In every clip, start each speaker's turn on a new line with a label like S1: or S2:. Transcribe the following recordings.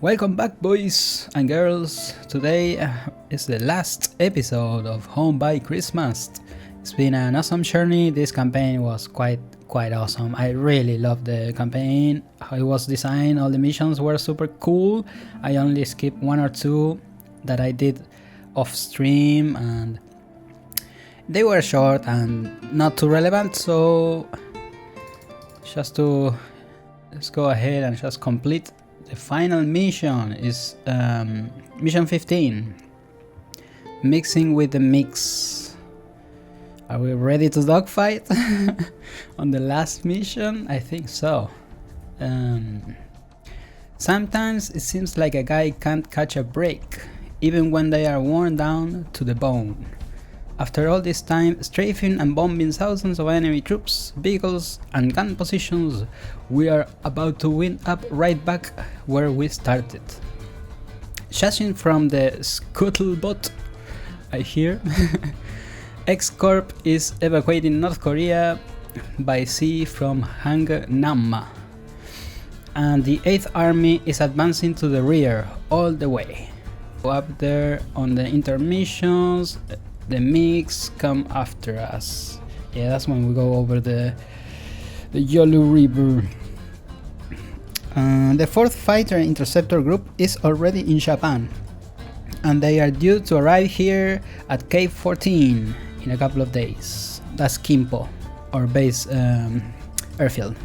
S1: Welcome back, boys and girls. Today is the last episode of Home by Christmas. It's been an awesome journey. This campaign was quite awesome. I really loved the campaign, how it was designed. All the missions were super cool. I only skipped one or two that I did off stream, and they were short and not too relevant, so let's go ahead and just complete. The final mission is mission 15, mixing with the mix. Are we ready to dogfight on the last mission? I think so. Sometimes it seems like a guy can't catch a break, even when they are worn down to the bone. After all this time strafing and bombing thousands of enemy troops, vehicles and gun positions, we are about to wind up right back where we started. Judging from the scuttlebutt I hear, X-Corp is evacuating North Korea by sea from Gangnam, and the 8th Army is advancing to the rear all the way. Up there on the intermissions, the mix come after us. Yeah, that's when we go over the Yellow River. The 4th Fighter Interceptor Group is already in Japan, and they are due to arrive here at Cape 14 in a couple of days. That's Kimpo, our base airfield.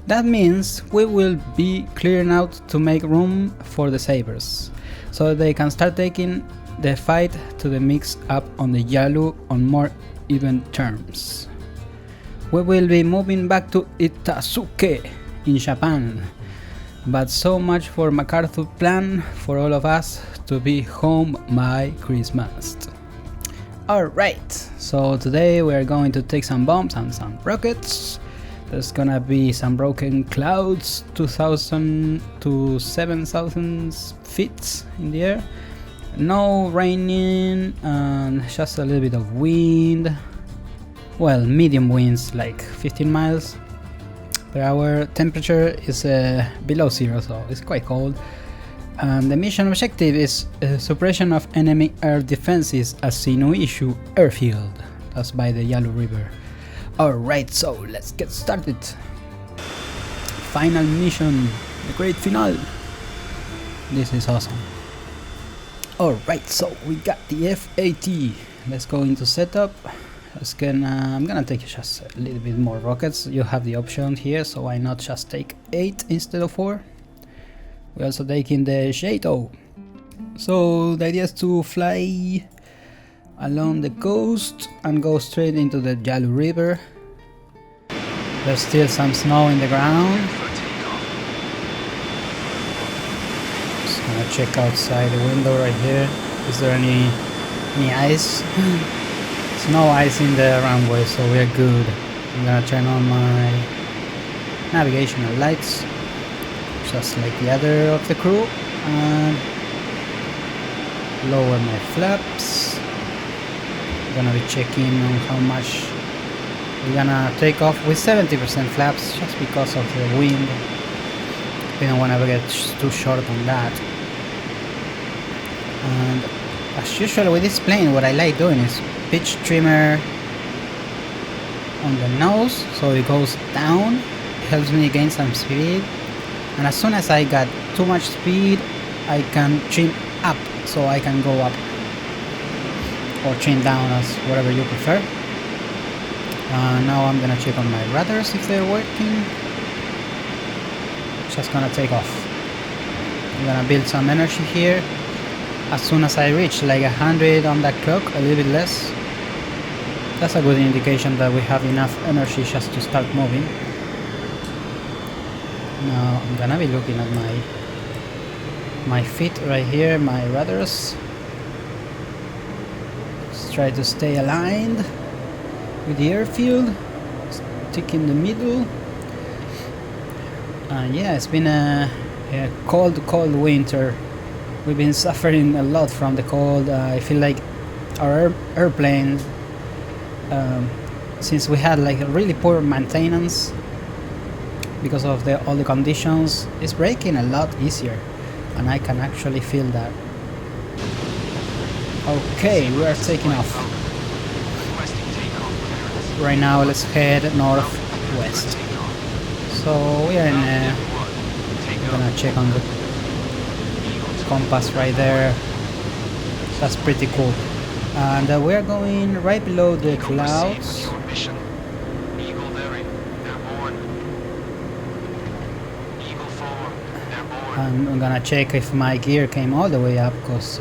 S1: That means we will be clearing out to make room for the Sabres, so they can start taking the fight to the mix up on the Yalu on more even terms. We will be moving back to Itasuke in Japan, but so much for MacArthur's plan for all of us to be home by Christmas. Alright, so today we are going to take some bombs and some rockets. There's gonna be some broken clouds, 2,000 to 7,000 feet in the air. No raining and just a little bit of wind. Well, medium winds, like 15 miles per hour. Temperature is below zero, so it's quite cold. And the mission objective is suppression of enemy air defenses at Sinuishu airfield. That's by the Yellow River. Alright, so let's get started. Final mission, the great finale. This is awesome. Alright, so we got the F-80. Let's go into setup. I'm gonna take just a little bit more rockets. You have the option here, so why not just take 8 instead of 4? We're also taking the Shato. So the idea is to fly along the coast and go straight into the Yalu River. There's still some snow in the ground. Gonna check outside the window right here. Is there any ice? There's no ice in the runway, so we're good. I'm gonna turn on my navigational lights, just like the other of the crew, and lower my flaps. I'm gonna be checking on how much we're gonna take off with 70% flaps, just because of the wind. We don't wanna get too short on that. And as usual with this plane, what I like doing is pitch trimmer on the nose, so it goes down. It helps me gain some speed, and as soon as I got too much speed, I can trim up, so I can go up or trim down, as whatever you prefer. Now I'm gonna check on my rudders if they're working. Just gonna take off. I'm gonna build some energy here. As soon as I reach like 100 on that clock, a little bit less, that's a good indication that we have enough energy just to start moving. Now I'm gonna be looking at my feet right here, my rudders. Let's try to stay aligned with the airfield, stick in the middle. Yeah, it's been a cold winter. We've been suffering a lot from the cold. I feel like our airplane, since we had like a really poor maintenance because of all the conditions, is breaking a lot easier. and I can actually feel that. Okay, we are taking off. Right now, let's head northwest. So we are in. I'm gonna check on the compass right there. That's pretty cool. And we are going right below the clouds. And I'm gonna check if my gear came all the way up, because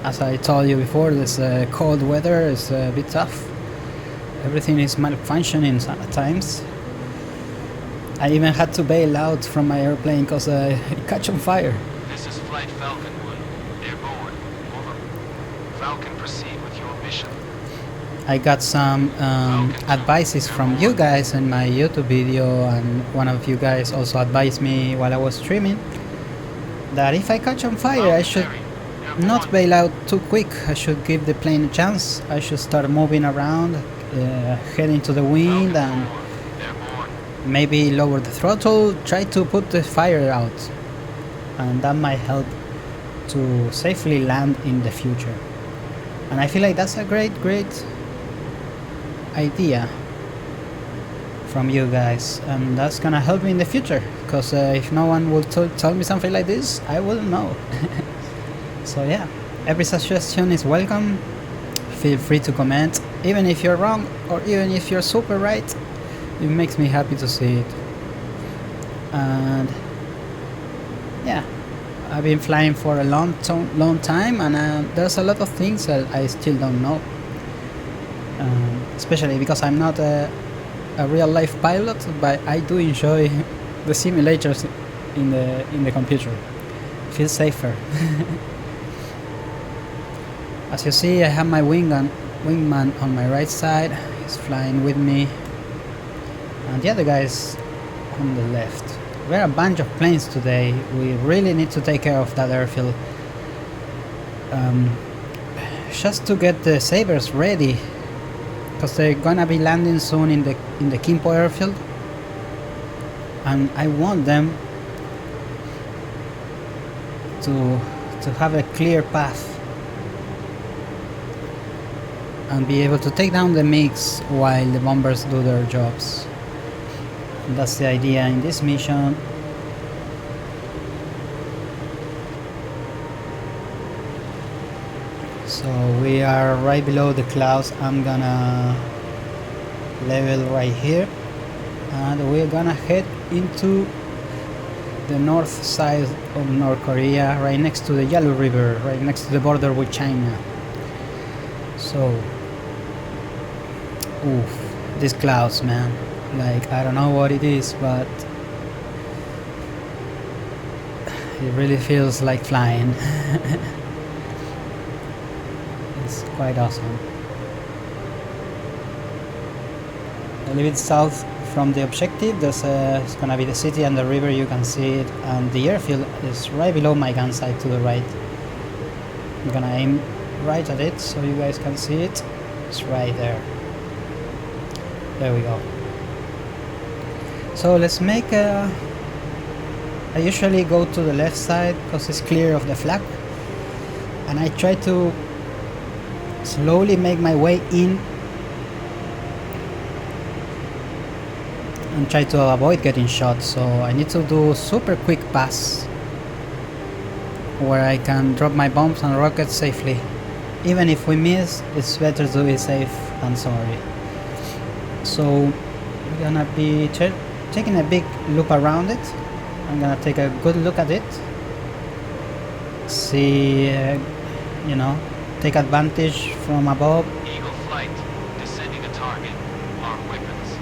S1: as I told you before, this cold weather is a bit tough. Everything is malfunctioning at times. I even had to bail out from my airplane because it catch on fire.
S2: This is Flight Falcon 1. Airborne. Over. Falcon, proceed with your mission.
S1: I got some advices from you guys in my YouTube video, and one of you guys also advised me while I was streaming that if I catch on fire, I should not bail out too quick. I should give the plane a chance. I should start moving around, head into the wind, and maybe lower the throttle, try to put the fire out, and that might help to safely land in the future. And I feel like that's a great idea from you guys, and that's gonna help me in the future, because if no one will tell me something like this, I wouldn't know. So yeah, every suggestion is welcome. Feel free to comment, even if you're wrong or even if you're super right. It makes me happy to see it. And yeah, I've been flying for a long time, and there's a lot of things that I still don't know, especially because I'm not a real life pilot, but I do enjoy the simulators in the computer. It feels safer. As you see, I have my wingman on my right side. He's flying with me, and the other guys on the left. We're a bunch of planes today. We really need to take care of that airfield, just to get the Sabres ready, because they're gonna be landing soon in the Kimpo airfield, and I want them to have a clear path and be able to take down the MiGs while the bombers do their jobs. And that's the idea in this mission. So we are right below the clouds. I'm gonna level right here, and we're gonna head into the north side of North Korea, right next to the Yalu River, right next to the border with China. So oof, these clouds, man, like I don't know what it is, but it really feels like flying. It's quite awesome. A little bit south from the objective, there's it's gonna be the city and the river. You can see it, and the airfield is right below my gun sight to the right. I'm gonna aim right at it so you guys can see it. It's right there. There we go. So let's make I usually go to the left side because it's clear of the flag, and I try to slowly make my way in and try to avoid getting shot. So I need to do super quick pass where I can drop my bombs and rockets safely. Even if we miss, it's better to be safe than sorry. So we're gonna be taking a big loop around it. I'm gonna take a good look at it, see, you know, take advantage from above.
S2: Eagle flight, descending a target. Arm weapons.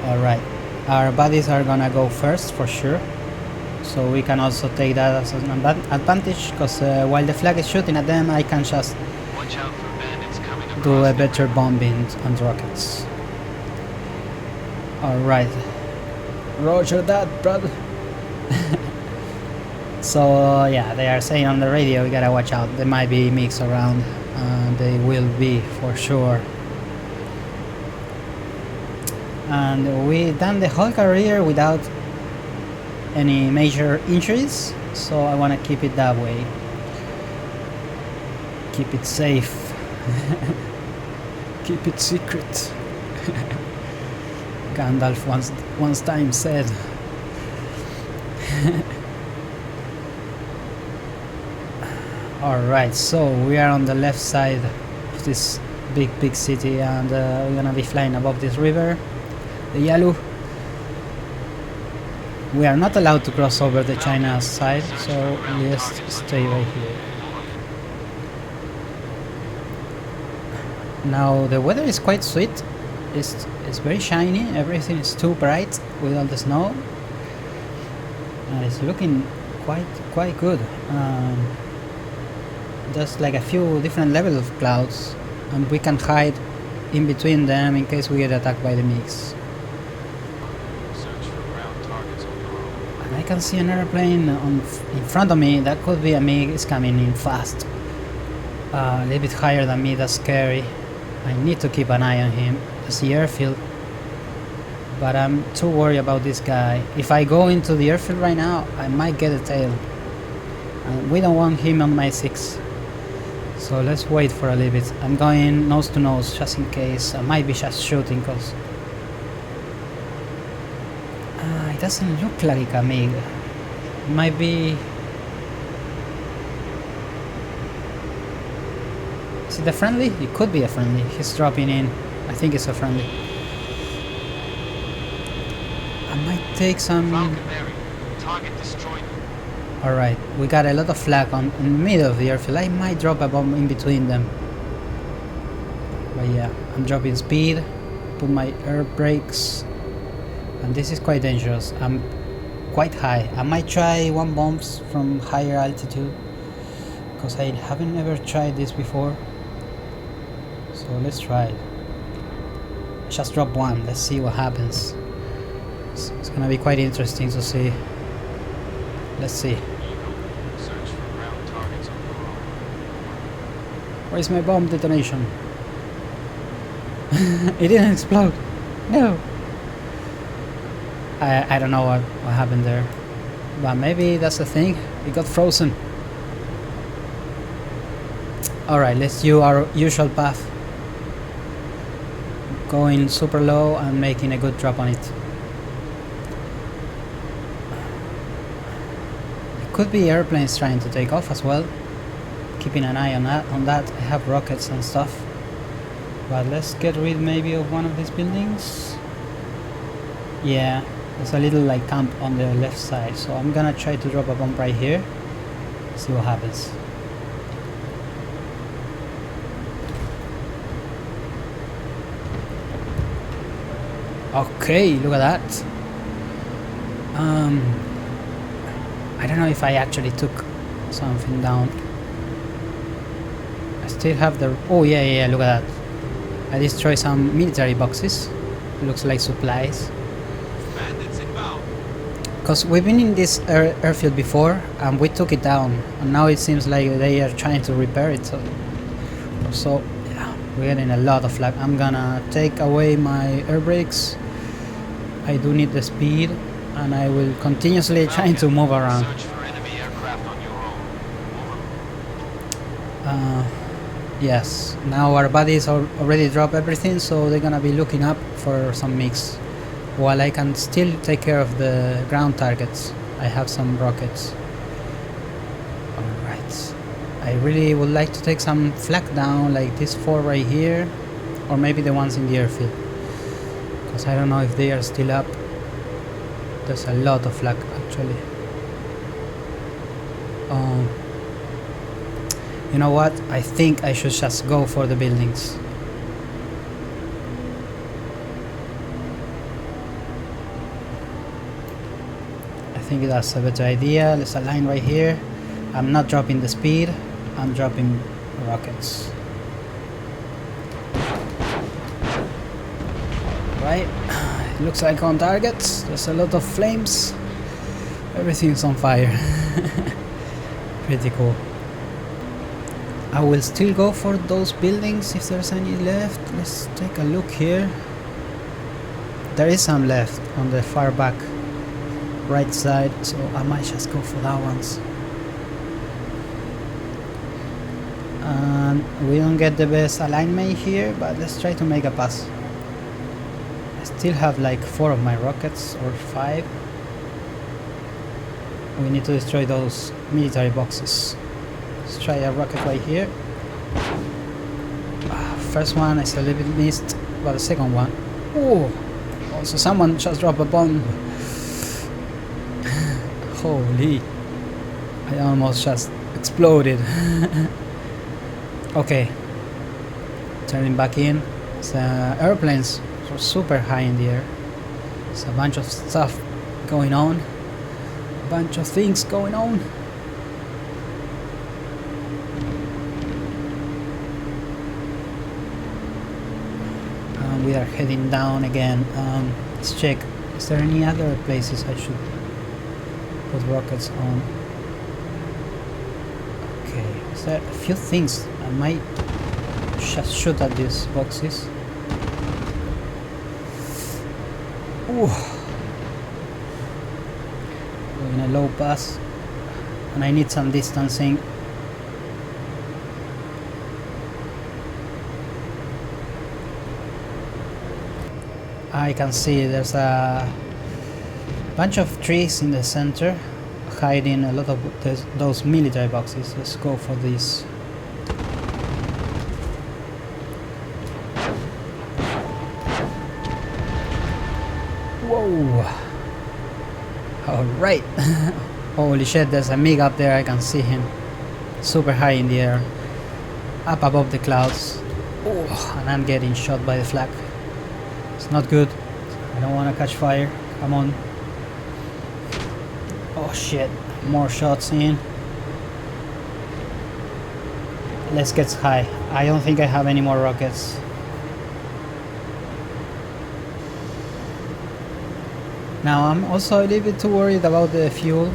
S1: Alright, our buddies are gonna go first for sure, so we can also take that as an advantage, because while the flag is shooting at them, I can just
S2: Watch out for bandits coming across
S1: do a
S2: the
S1: better
S2: river.
S1: bombing and rockets. Alright, roger that, brother. So yeah, they are saying on the radio we gotta watch out, there might be MiGs around, they will be for sure. And we done the whole career without any major injuries, so I want to keep it that way. Keep it safe. Keep it secret. Gandalf once time said. Alright, so we are on the left side of this big city, and we're gonna be flying above this river, the Yalu. We are not allowed to cross over the China side, so let's stay right here. Now the weather is quite sweet. It's very shiny, everything is too bright with all the snow, and it's looking quite good. There's like a few different levels of clouds, and we can hide in between them in case we get attacked by the MiGs. And I can see an airplane in front of me. That could be a MiG. It's coming in fast, a little bit higher than me. That's scary. I need to keep an eye on him. It's the airfield, but I'm too worried about this guy. If I go into the airfield right now, I might get a tail, and we don't want him on my 6. So let's wait for a little bit. I'm going nose to nose just in case. I might be just shooting because it doesn't look like a MiG. It might be. Is it a friendly? It could be a friendly. He's dropping in. I think it's a friendly. I might take some.
S2: Target destroyed.
S1: Alright, we got a lot of flak in the middle of the airfield. I might drop a bomb in between them. But yeah, I'm dropping speed, put my air brakes, and this is quite dangerous. I'm quite high. I might try one bombs from higher altitude, because I haven't ever tried this before. So let's try it. Just drop one, let's see what happens. It's gonna be quite interesting to see. Let's see.
S2: Search for ground targets on the road.
S1: Where's my bomb detonation? It didn't explode. No. I don't know what happened there. But maybe that's the thing. It got frozen. Alright, let's do our usual path. Going super low and making a good drop on it. Could be airplanes trying to take off as well. Keeping an eye on that. I have rockets and stuff. But let's get rid maybe of one of these buildings. Yeah, there's a little like camp on the left side, so I'm gonna try to drop a bomb right here. See what happens. Okay, look at that. I don't know if I actually took something down. I still have the. Oh yeah, look at that. I destroyed some military boxes. Looks like supplies.
S2: Bandits inbound.
S1: Because we've been in this airfield before and we took it down, and now it seems like they are trying to repair it. So yeah, we're getting a lot of flak. I'm gonna take away my air brakes. I do need the speed, and I will continuously trying to move around.
S2: Search for enemy aircraft on your own.
S1: Yes, now our buddies already dropped everything, so they're gonna be looking up for some mix, while I can still take care of the ground targets. I have some rockets. Alright, I really would like to take some flak down, like this 4 right here, or maybe the ones in the airfield, because I don't know if they are still up. There's a lot of flak actually. You know what? I think I should just go for the buildings. I think that's a better idea. Let's align right here. I'm not dropping the speed, I'm dropping rockets. Right, it looks like on target. There's a lot of flames. Everything's on fire. Pretty cool. I will still go for those buildings if there's any left. Let's take a look here. There is some left on the far back. right side, so I might just go for that ones. And we don't get the best alignment here, but let's try to make a pass. I still have like 4 of my rockets, or 5. We need to destroy those military boxes. Let's try a rocket right here. First one is a little bit missed, but the second one... Oh! Also someone just dropped a bomb. Holy... I almost just exploded. Okay. Turning back in. The airplanes are super high in the air. There's a bunch of stuff going on. A bunch of things going on. We are heading down again. Let's check. Is there any other places I should put rockets on? Okay, is there a few things I might just shoot at these boxes? Ooh. Doing a low pass, and I need some distancing. I can see there's a bunch of trees in the center hiding a lot of those military boxes. Let's go for this. Whoa! Alright! Holy shit, there's a MiG up there, I can see him. Super high in the air. Up above the clouds. Oh, and I'm getting shot by the flak. It's not good. I don't want to catch fire. Come on. Oh shit. More shots in. Let's get high. I don't think I have any more rockets. Now I'm also a little bit too worried about the fuel,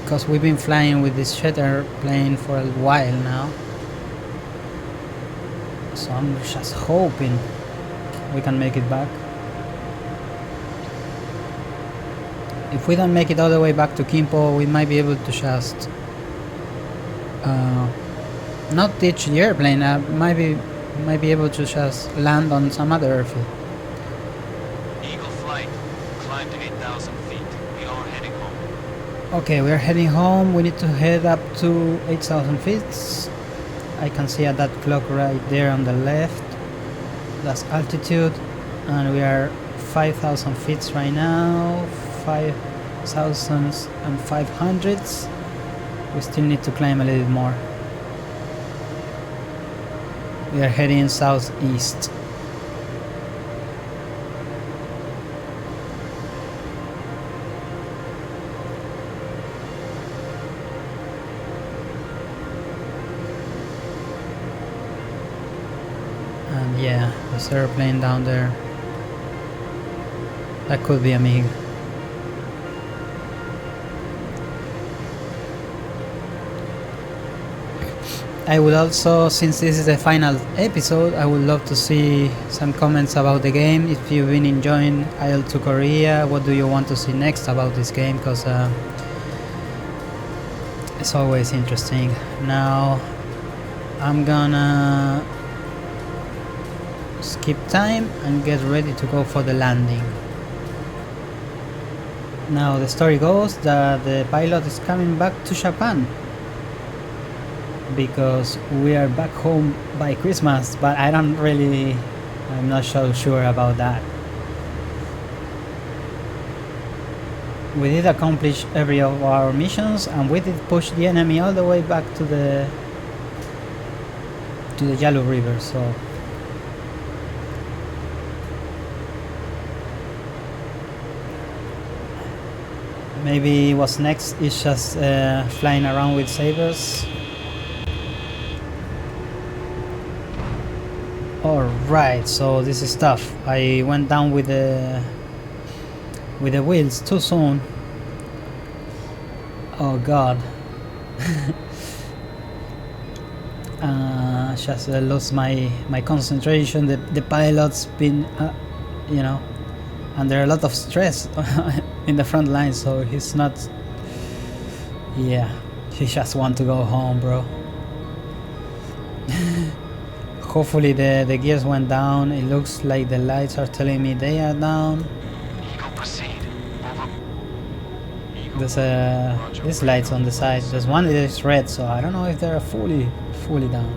S1: because we've been flying with this jet airplane for a while now. So I'm just hoping we can make it back. If we don't make it all the way back to Kimpo, we might be able to just not ditch the airplane. Might be able to just land on some other airfield.
S2: Eagle flight. Climb to 8,000 feet. We are heading home.
S1: Okay, we're heading home. We need to head up to 8,000 feet. I can see at that clock right there on the left. That's altitude, and we are 5,000 feet right now. 5,500. We still need to climb a little bit more. We are heading southeast. And yeah, there's an airplane down there. That could be a MiG. I would also, since this is the final episode, I would love to see some comments about the game. If you've been enjoying IL-2 Korea, what do you want to see next about this game? Because it's always interesting. Now I'm gonna skip time and get ready to go for the landing. Now the story goes that the pilot is coming back to Japan, because we are back home by Christmas, but I'm not so sure about that. We did accomplish every of our missions, and we did push the enemy all the way back to the Yalu River, so maybe what's next is just flying around with sabers. Alright, so this is tough. I went down with the wheels too soon. Oh god. Just lost my concentration. The pilot's been and there are a lot of stress in the front line, so he's not. Yeah, he just want to go home, bro. Hopefully the gears went down. It looks like the lights are telling me they are down.
S2: Eagle, proceed. Over. Eagle.
S1: There's these lights on the side. There's one that is red, so I don't know if they're fully down.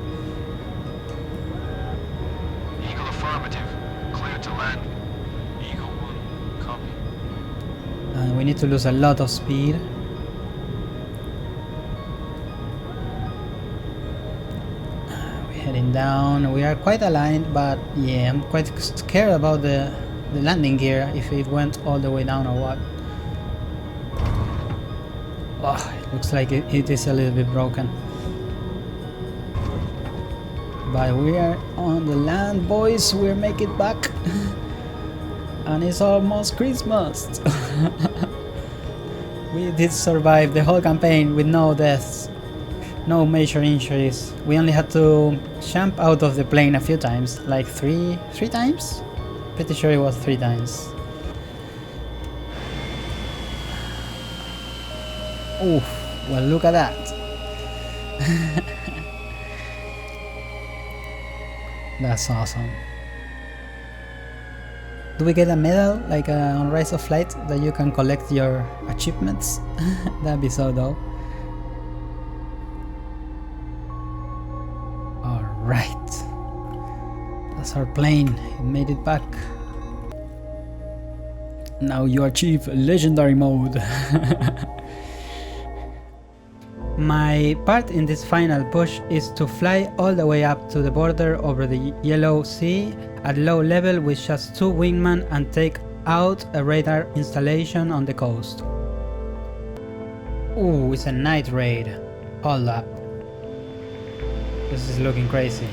S2: Eagle affirmative. Clear to land. Eagle 1, copy.
S1: And we need to lose a lot of speed. We're heading down. We are quite aligned, but yeah, I'm quite scared about the landing gear, if it went all the way down or what. Oh, it looks like it is a little bit broken. But we are on the land, boys. We're making it back. And it's almost Christmas. We did survive the whole campaign with no deaths, no major injuries. We only had to jump out of the plane a few times, like three times? Pretty sure it was 3 times. Oof, well, look at that. That's awesome. Do we get a medal like on Rise of Flight that you can collect your achievements? That'd be so dope. Alright. That's our plane. It made it back. Now you achieve legendary mode. My part in this final push is to fly all the way up to the border over the Yellow Sea at low level with just 2 wingmen and take out a radar installation on the coast. Ooh, it's a night raid. Hold up. This is looking crazy.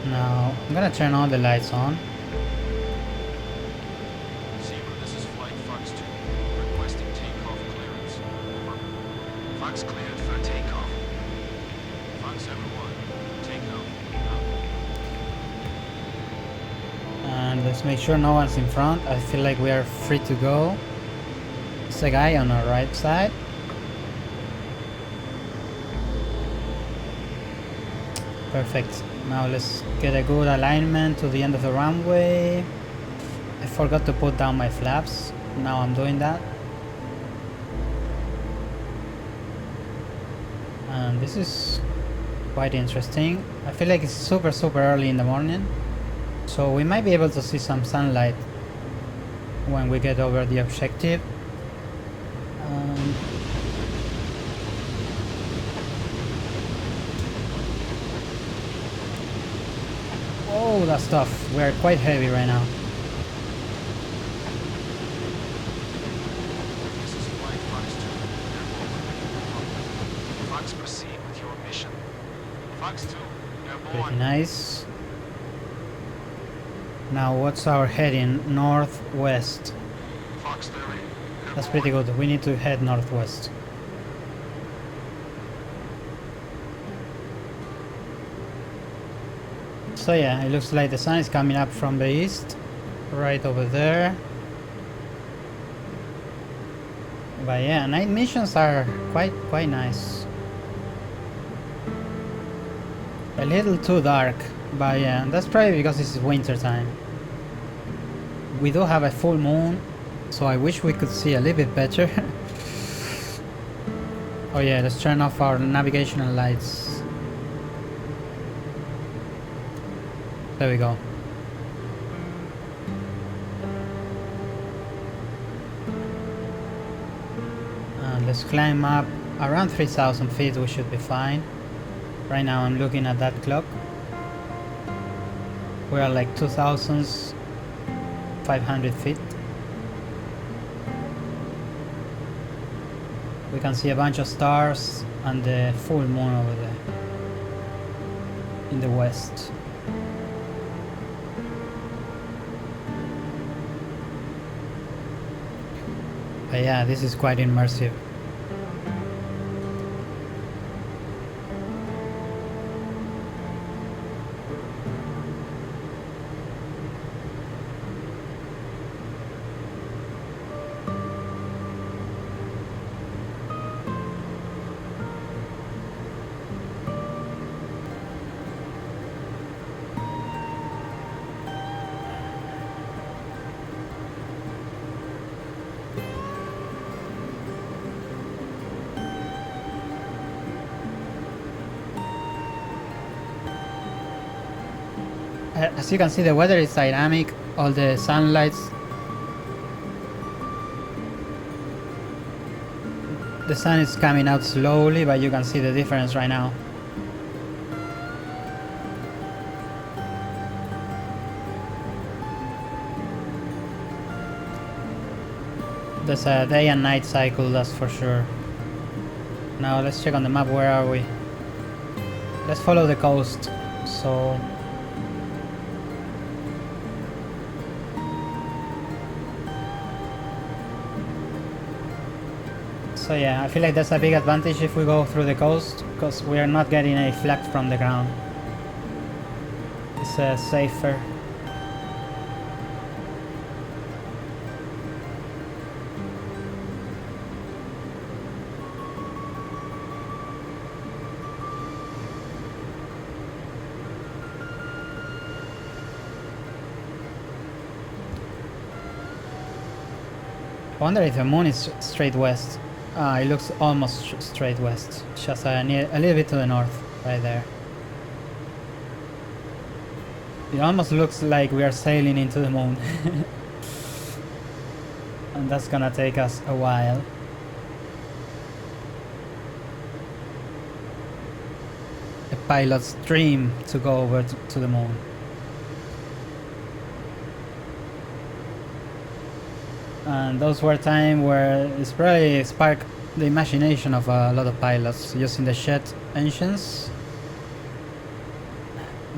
S1: Now, I'm gonna turn all the lights on.
S2: This is Flight Fox 2, requesting takeoff clearance. Over. Fox cleared for takeoff. Fox everyone, takeoff.
S1: And let's make sure no one's in front. I feel like we are free to go. There's a guy on our right side. Perfect. Now let's get a good alignment to the end of the runway. I forgot to put down my flaps. Now I'm doing that. And this is quite interesting. I feel like it's super early in the morning, so we might be able to see some sunlight when we get over the objective. Oh, that stuff. We're quite heavy right now.
S2: This is Flight Fox 2, Fox proceed with your mission. Fox 2, airborne.
S1: Pretty nice. Now what's our heading? Northwest.
S2: Fox 30,
S1: That's pretty good. We need to head northwest. So yeah, it looks like the sun is coming up from the east, right over there. But yeah, night missions are quite nice. A little too dark, but yeah, that's probably because it's winter time. We do have a full moon, so I wish we could see a little bit better. Oh yeah, let's turn off our navigational lights. There we go. And let's climb up around 3,000 feet. We should be fine. Right now I'm looking at that clock. We are like 2,500 feet. We can see a bunch of stars and the full moon over there in the west. But yeah, this is quite immersive. As you can see, the weather is dynamic. All the sunlights. The sun is coming out slowly, but you can see the difference right now. There's a day and night cycle, that's for sure. Now let's check on the map, where are we? Let's follow the coast. So yeah, I feel like that's a big advantage if we go through the coast, because we are not getting a flag from the ground. It's safer. I wonder if the moon is straight west. It looks almost straight west, just a little bit to the north, right there. It almost looks like we are sailing into the moon. And that's gonna take us a while. A pilot's dream to go over to the moon. And those were times where it's probably sparked the imagination of a lot of pilots using the jet engines.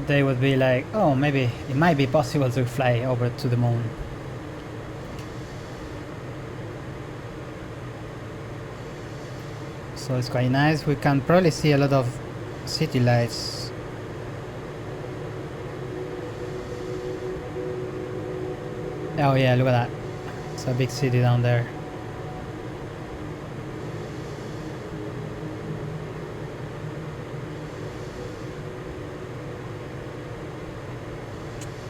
S1: They would be like, oh, maybe it might be possible to fly over to the moon. So it's quite nice. We can probably see a lot of city lights. Oh yeah, look at that. It's a big city down there.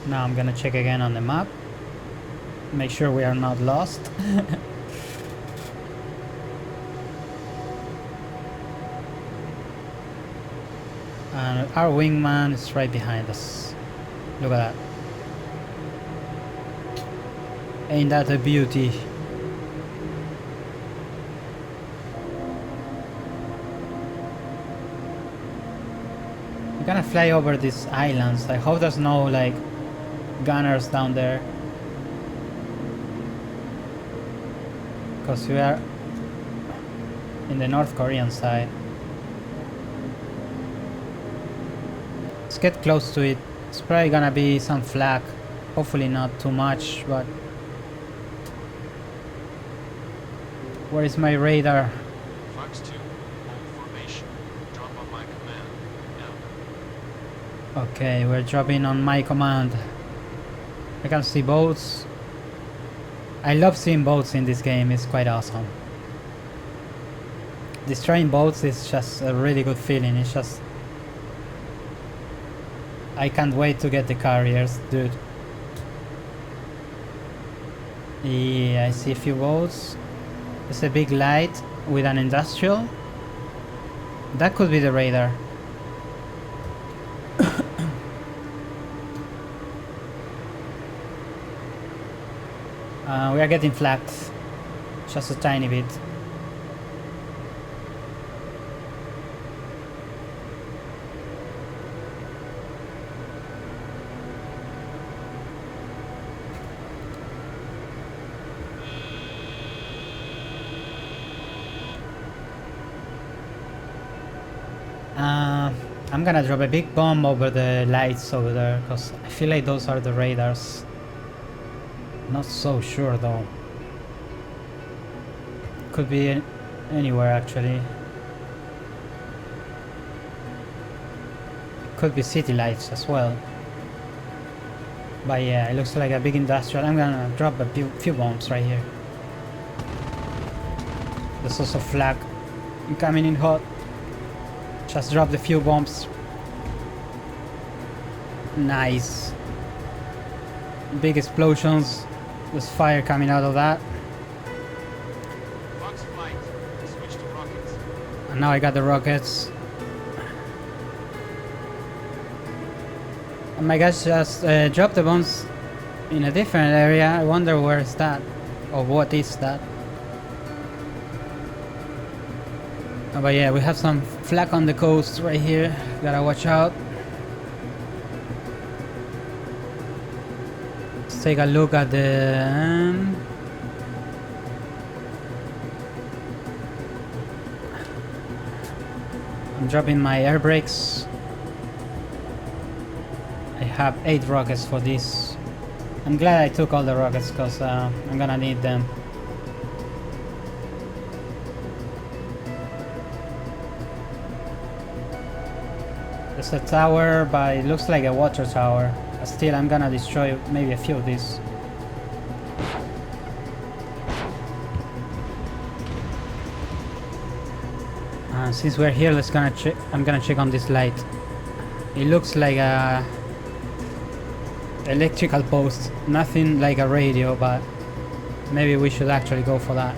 S1: Now I'm gonna check again on the map. Make sure we are not lost. And our wingman is right behind us. Look at that. Ain't that a beauty? We're gonna fly over these islands. I hope there's no like gunners down there, because we are in the North Korean side. Let's get close to it. It's probably gonna be some flak. Hopefully not too much, but where is my radar?
S2: Fox 2, hold formation. Drop on my command. Now.
S1: Okay, we're dropping on my command. I can see boats. I love seeing boats in this game, it's quite awesome. Destroying boats is just a really good feeling. It's just, I can't wait to get the carriers, dude. Yeah, I see a few boats. There's a big light with an industrial. That could be the radar. We are getting flagged. Just a tiny bit. I'm gonna drop a big bomb over the lights over there, because I feel like those are the radars. Not so sure though. Could be anywhere actually. Could be city lights as well. But yeah, it looks like a big industrial. I'm gonna drop a few bombs right here. There's also flag coming in hot. Just dropped a few bombs. Nice. Big explosions. There's fire coming out of that.
S2: Fox flight. Switch to rockets.
S1: And now I got the rockets. Oh my gosh, just dropped the bombs in a different area. I wonder where is that? Or what is that? Oh, but yeah, we have some flak on the coast right here. Gotta watch out. Let's take a look at the... I'm dropping my air brakes. I have 8 rockets for this. I'm glad I took all the rockets because I'm gonna need them. There's a tower, but it looks like a water tower. But still, I'm gonna destroy maybe a few of these. Since we're here, I'm gonna check on this light. It looks like a electrical post, nothing like a radio, but maybe we should actually go for that.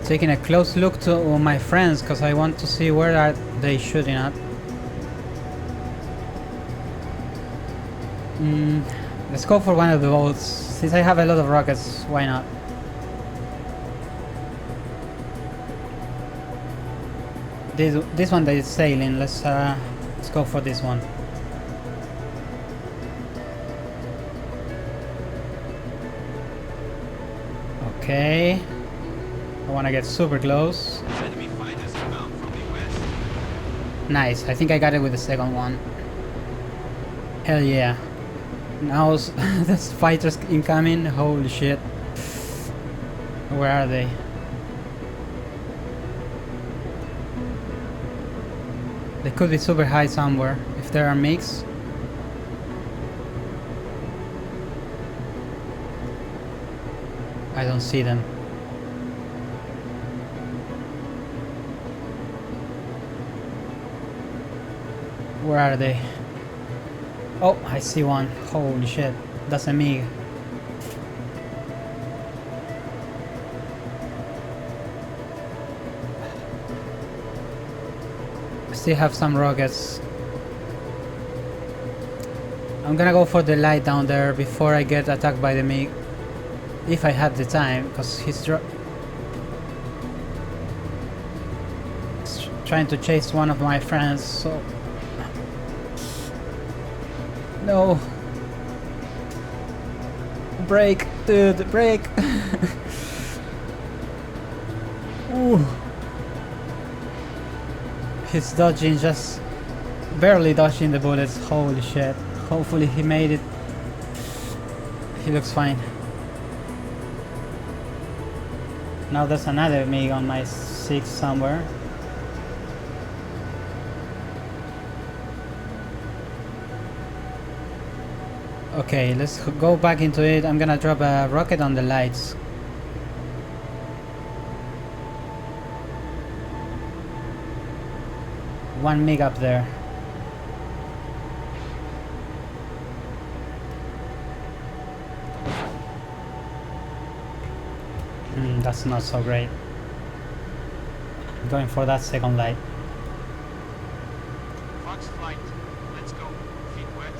S1: Taking a close look to my friends because I want to see where are they shooting at. Let's go for one of the boats. Since I have a lot of rockets, why not? This one that is sailing, let's go for this one. Okay. I wanna get super close.
S2: Enemy fighters inbound from the west.
S1: Nice, I think I got it with the second one. Hell yeah. Now there's fighters incoming, holy shit. Where are they? They could be super high somewhere, if there are MiGs. I don't see them. Where are they? Oh, I see one. Holy shit. That's a MiG. I still have some rockets. I'm gonna go for the light down there before I get attacked by the MiG. If I have the time, because he's trying to chase one of my friends, so... No. Brake, dude, brake. Ooh. He's dodging, just barely dodging the bullets. Holy shit. Hopefully he made it. He looks fine. Now there's another MiG on my 6 somewhere. Okay, let's go back into it. I'm gonna drop a rocket on the lights. One MiG up there. That's not so great. Going for that second light.
S2: Fox flight. Let's go. Feet wet.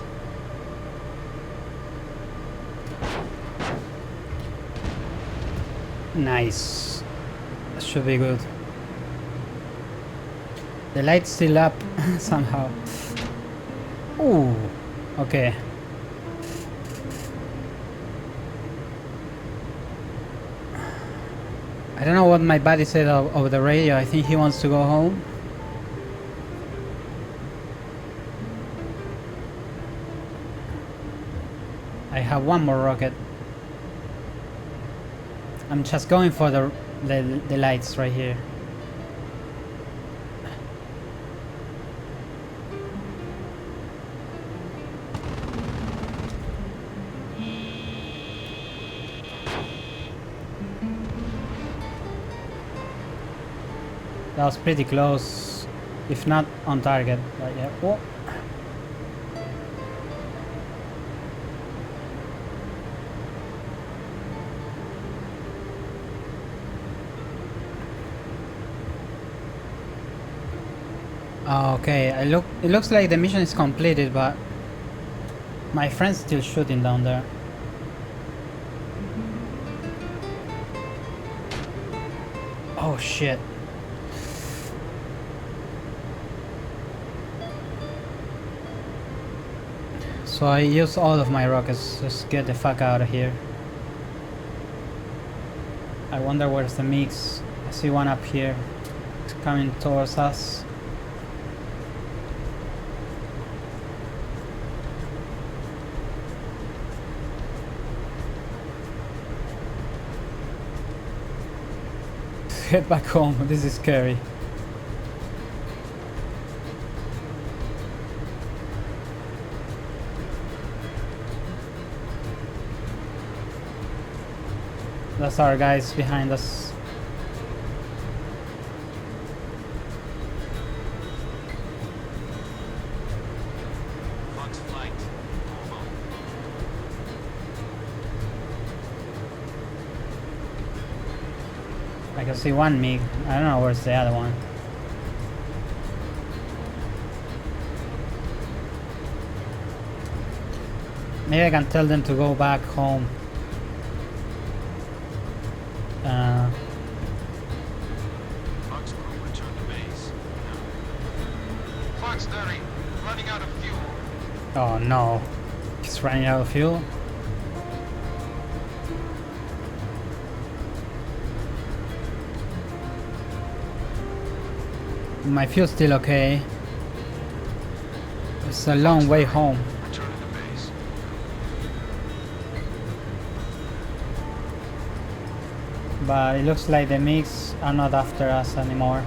S1: Nice. That should be good. The light's still up somehow. Ooh. Okay. I don't know what my buddy said over the radio. I think he wants to go home. I have one more rocket. I'm just going for the lights right here. That was pretty close, if not on target, but yeah. Oh. Okay, it looks like the mission is completed, but my friend's still shooting down there. Oh shit. So I use all of my rockets. Just get the fuck out of here. I wonder where's the mix. I see one up here. It's coming towards us. Head back home. This is scary. That's our guys behind us.
S2: Fox flight. Over.
S1: I can see one MiG. I don't know where's the other one. Maybe I can tell them to go back home.
S2: Fox crew return to base. Fox 30, running out of fuel.
S1: Oh no. He's running out of fuel. My fuel's still okay. It's a long way home.
S2: Returning to base.
S1: But it looks like the MiGs are not after us anymore.